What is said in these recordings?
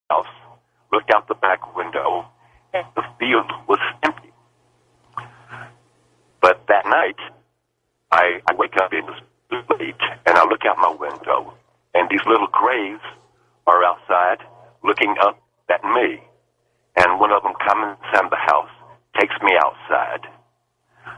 house, looked out the back window, and the field was empty. But that night, I wake up in the late, and I look out my window, and these little grays are outside looking up at me. And one of them comes inside the house, takes me outside.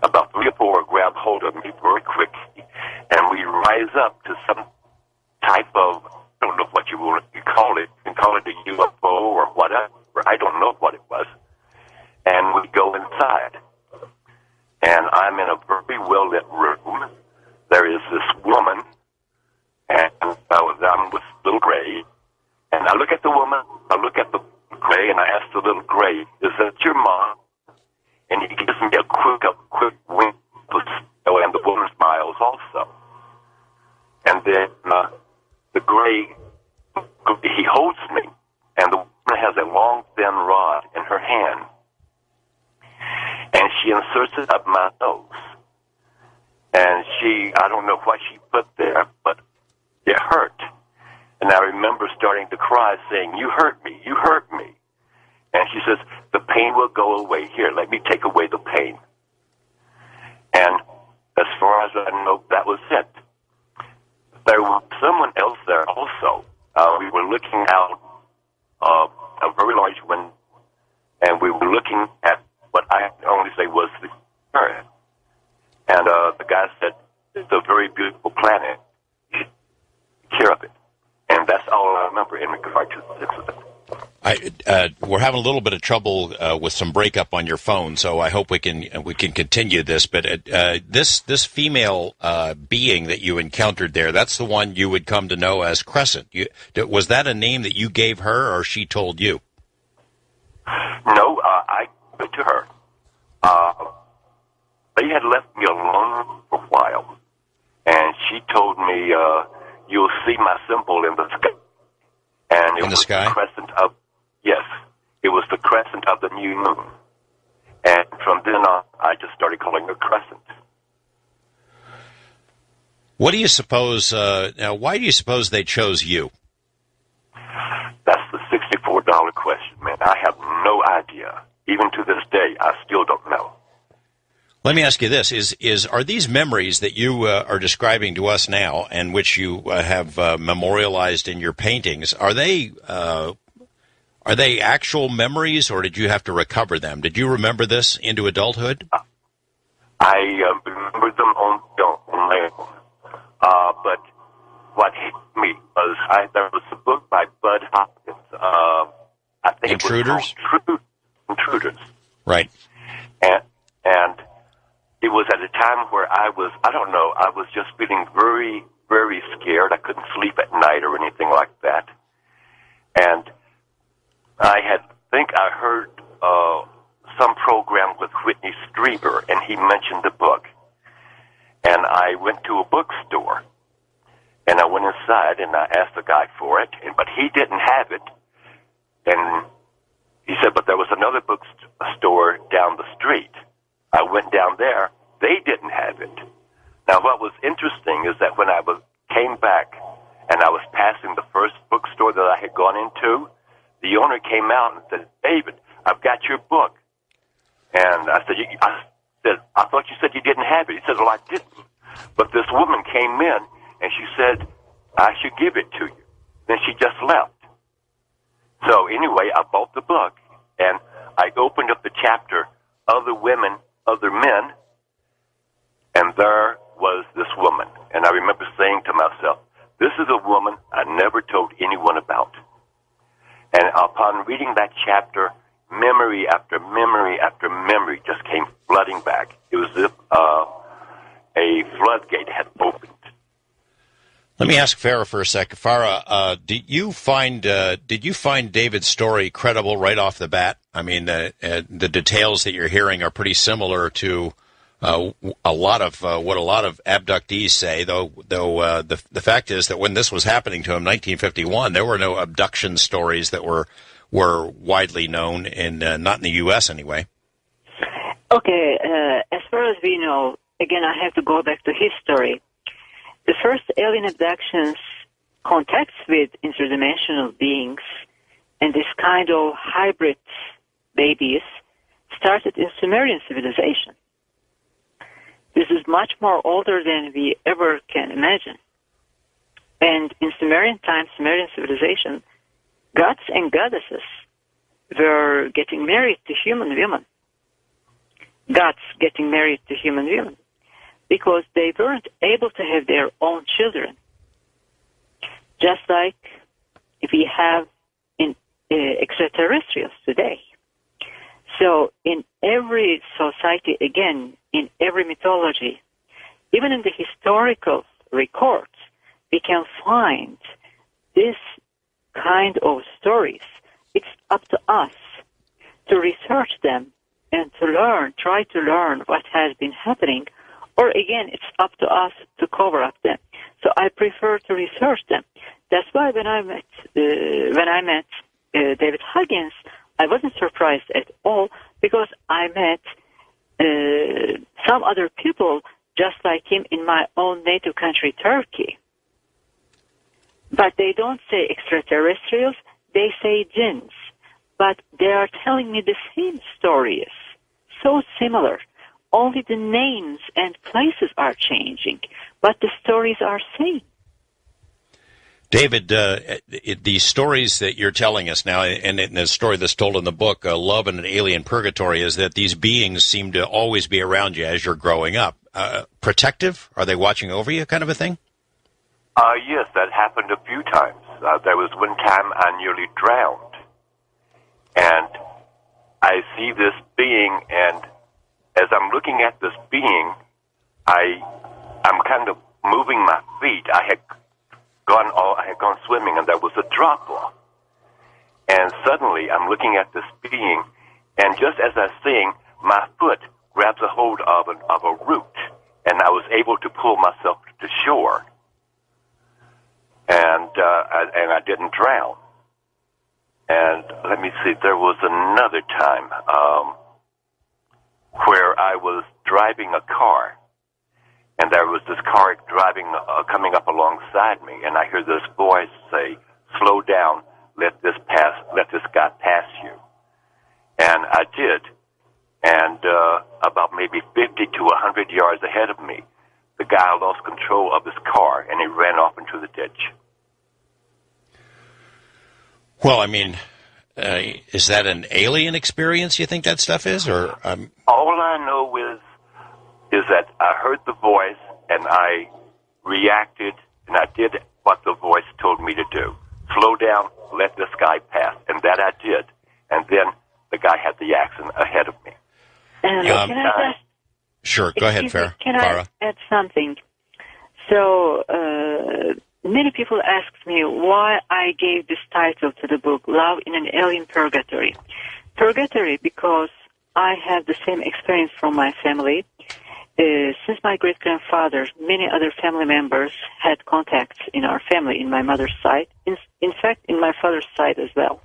About 3 or 4 grab hold of me very quickly, and we rise up to some type of, I don't know what you call it. You can call it a UFO or whatever. I don't know what it was. And we go inside. And I'm in a very well-lit room. There is this woman, and I'm with little gray. And I look at the woman, I look at the gray, and I ask the little gray, is that your mom? And he gives me a quick wink, and the woman smiles also. And then the gray, he holds me, and the woman has a long, thin rod in her hand. And she inserts it up my nose. And I don't know what she put there, but it hurt. And I remember starting to cry, saying, you hurt me, you hurt me. And she says, the pain will go away. Here, let me take away the pain. And as far as I know, that was it. There was someone else there also. We were looking out a very large window, and we were looking at what I can only say was the earth. And the guy said, it's a very beautiful planet. You should take care of it. And that's all I remember in regard to the incident. We're having a little bit of trouble with some breakup on your phone, so I hope we can continue this. But this female being that you encountered there, that's the one you would come to know as Crescent. Was that a name that you gave her, or she told you? No, I gave it to her. They had left me alone for a while, and she told me, "You'll see my symbol in the sky." And it was the crescent of. Yes, it was the crescent of the new moon. And from then on, I just started calling her Crescent. What do you suppose, now, why do you suppose they chose you? That's the $64 question, man. I have no idea. Even to this day, I still don't know. Let me ask you this. Are these memories that you are describing to us now, and which you have memorialized in your paintings, are they actual memories, or did you have to recover them? Did you remember this into adulthood? I remember them on my own. But what hit me was there was a book by Bud Hopkins. I think Intruders? It was called Intruders. Right. And it was at a time where I was just feeling very, very scared. I couldn't sleep at night or anything like that. And I heard some program with Whitney Strieber, and he mentioned the book. And I went to a bookstore, and I went inside, and I asked the guy for it, but he didn't have it. And he said, but there was another bookstore down the street. I went down there. They didn't have it. Now, what was interesting is that when I came back and I was passing the first bookstore that I had gone into, the owner came out and said, David, I've got your book. And I said, I thought you said you didn't have it. He said, well, I didn't. But this woman came in, and she said, I should give it to you. Then she just left. So anyway, I bought the book, and I opened up the chapter, Other Women, Other Men, and there was this woman. And I remember saying to myself, this is a woman I never told anyone about. And upon reading that chapter, memory after memory after memory just came flooding back. It was as if a floodgate had opened. Let me ask Farah for a second. Farah, did you find David's story credible right off the bat? I mean, the details that you're hearing are pretty similar to a lot of what a lot of abductees say. Though the fact is that when this was happening to him, 1951, there were no abduction stories that were widely known, in not in the U.S. anyway. Okay, as far as we know, again, I have to go back to history. The first alien abductions, contacts with interdimensional beings, and this kind of hybrid babies started in Sumerian civilization. This is much more older than we ever can imagine. And in Sumerian times, Sumerian civilization, gods and goddesses were getting married to human women. Gods getting married to human women because they weren't able to have their own children. Just like we have in extraterrestrials today. So in every society, again, in every mythology, even in the historical records, we can find this kind of stories. It's up to us to research them and to learn, try to learn what has been happening, or again, it's up to us to cover up them. So I prefer to research them. That's why when I met David Huggins, I wasn't surprised at all because I met some other people just like him in my own native country, Turkey. But they don't say extraterrestrials, they say jinns. But they are telling me the same stories, so similar. Only the names and places are changing, but the stories are same. David, these stories that you're telling us now, and the story that's told in the book, Love in an Alien Purgatory, is that these beings seem to always be around you as you're growing up. Protective? Are they watching over you, kind of a thing? Yes, that happened a few times. There was one time I nearly drowned. And I see this being, and as I'm looking at this being, I'm kind of moving my feet. I had gone swimming, and there was a drop-off. And suddenly, I'm looking at this being, and just as I'm seeing, my foot grabs a hold of a root, and I was able to pull myself to shore. And I didn't drown. And let me see, there was another time where I was driving a car, and there was this car coming up alongside me, and I hear this voice say, "Slow down, let this guy pass you." And I did. And about maybe 50 to 100 yards ahead of me, the guy lost control of his car, and he ran off into the ditch. Well, I mean, is that an alien experience, you think that stuff is? Or All I know is that I heard the voice, and I reacted, and I did what the voice told me to do. Slow down, let this guy pass. And that I did. And then the guy had the accident ahead of me. Can I just... Sure, go ahead, Farah. Can I add something? So, many people ask me why I gave this title to the book, Love in an Alien Purgatory. Purgatory because I have the same experience from my family. Since my great-grandfather, many other family members had contacts in our family, in my mother's side, in fact, in my father's side as well.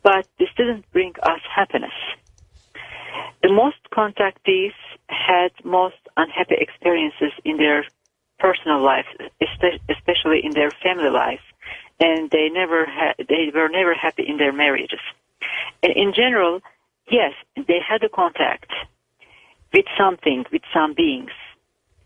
But this didn't bring us happiness. The most contactees had most unhappy experiences in their personal life, especially in their family life, and they were never happy in their marriages. And in general, yes, they had a contact with something, with some beings.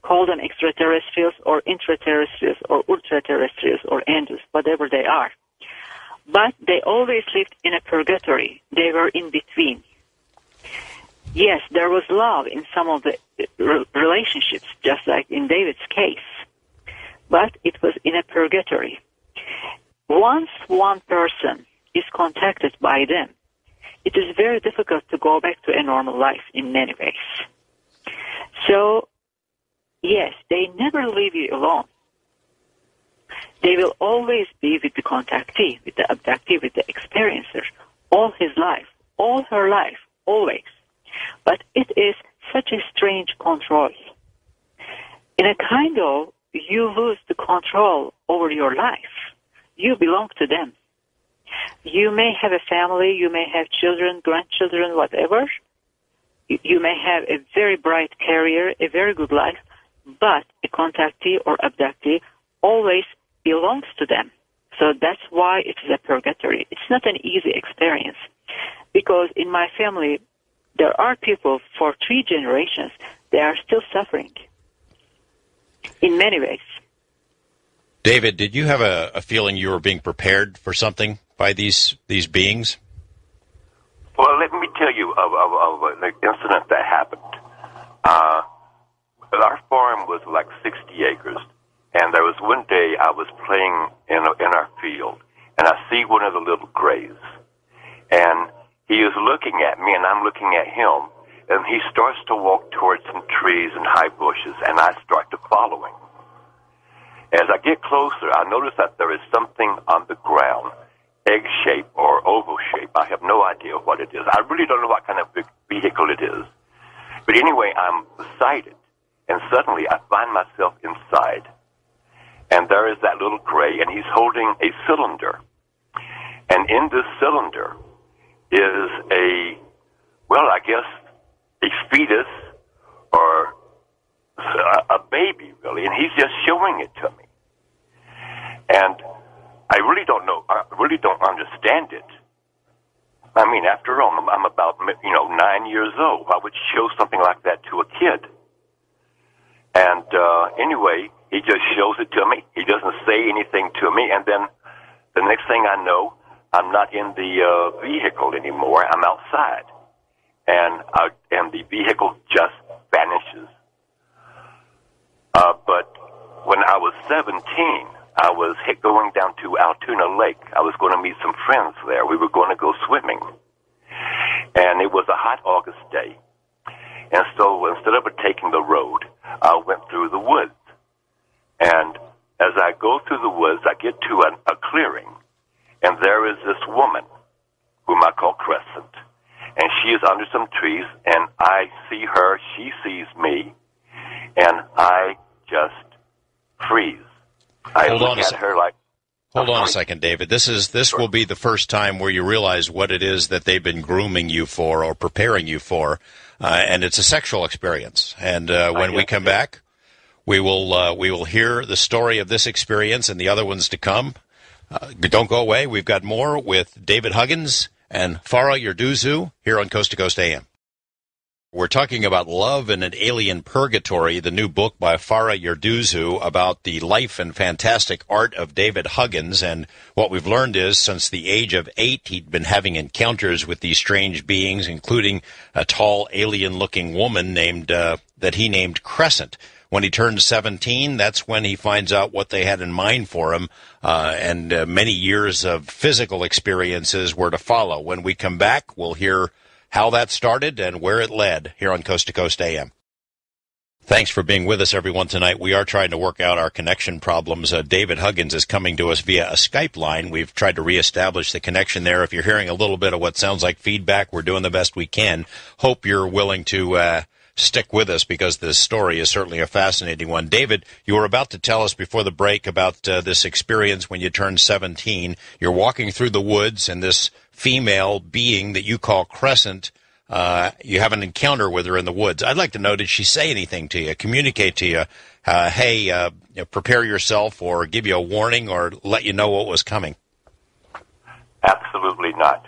Call them extraterrestrials or intraterrestrials or ultraterrestrials or angels, whatever they are. But they always lived in a purgatory. They were in between. Yes, there was love in some of the relationships, just like in David's case. But it was in a purgatory. Once one person is contacted by them, it is very difficult to go back to a normal life in many ways. So, yes, they never leave you alone. They will always be with the contactee, with the abductee, with the experiencer, all his life, all her life, always. But it is such a strange control. In a kind of, you lose the control over your life. You belong to them. You may have a family, you may have children, grandchildren, whatever. You may have a very bright career, a very good life, but a contactee or abductee always belongs to them So that's why it is a purgatory. It's not an easy experience, because in my family, there are people for 3 generations, they are still suffering in many ways. David, did you have a feeling you were being prepared for something by these beings? Well, let me tell you of an incident that happened. Our farm was like 60 acres, and there was one day I was playing in our field, and I see one of the little grays, and he is looking at me, and I'm looking at him, and he starts to walk towards some trees and high bushes, and I start to follow him. As I get closer, I notice that there is something on the ground, egg-shaped or oval-shaped. I have no idea what it is. I really don't know what kind of vehicle it is. But anyway, I'm beside it, and suddenly I find myself inside. And there is that little gray, and he's holding a cylinder. And in this cylinder is a fetus or a baby, really, and he's just showing it to me. And I really don't know. I really don't understand it. I mean, after all, I'm about 9 years old. Why would you show something like that to a kid? And anyway, he just shows it to me. He doesn't say anything to me. And then the next thing I know, I'm not in the vehicle anymore. I'm outside, and the vehicle just vanishes. But when I was 17, I was going down to Altoona Lake. I was going to meet some friends there. We were going to go swimming. And it was a hot August day. And so instead of taking the road, I went through the woods. And as I go through the woods, I get to a clearing. And there is this woman, whom I call Crescent. And she is under some trees, and I see her, she sees me, and I just freeze. I look at her like... Hold on a second, David. This will be the first time where you realize what it is that they've been grooming you for or preparing you for, and it's a sexual experience. And when we come back, we will hear the story of this experience and the other ones to come. Don't go away. We've got more with David Huggins and Farah Yerduzu here on Coast to Coast AM. We're talking about Love in an Alien Purgatory, the new book by Farah Yerduzu about the life and fantastic art of David Huggins. And what we've learned is since the age of 8, he'd been having encounters with these strange beings, including a tall alien-looking woman that he named Crescent. When he turned 17, that's when he finds out what they had in mind for him, and many years of physical experiences were to follow. When we come back, we'll hear how that started and where it led here on Coast to Coast AM. Thanks for being with us, everyone, tonight. We are trying to work out our connection problems. David Huggins is coming to us via a Skype line. We've tried to reestablish the connection there. If you're hearing a little bit of what sounds like feedback, we're doing the best we can. Hope you're willing to stick with us because this story is certainly a fascinating one. David, you were about to tell us before the break about this experience when you turned 17. You're walking through the woods, and this female being that you call Crescent, you have an encounter with her in the woods. I'd like to know, did she say anything to you, communicate to you, hey, prepare yourself, or give you a warning, or let you know what was coming? Absolutely not.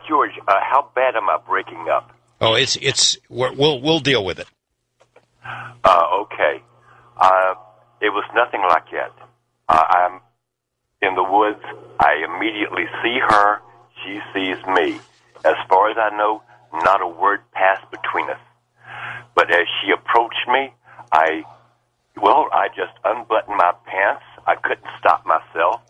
George, how bad am I breaking up? Oh, we'll deal with it. Okay. It was nothing like that. I'm in the woods. I immediately see her. She sees me. As far as I know, not a word passed between us. But as she approached me, I just unbuttoned my pants. I couldn't stop myself.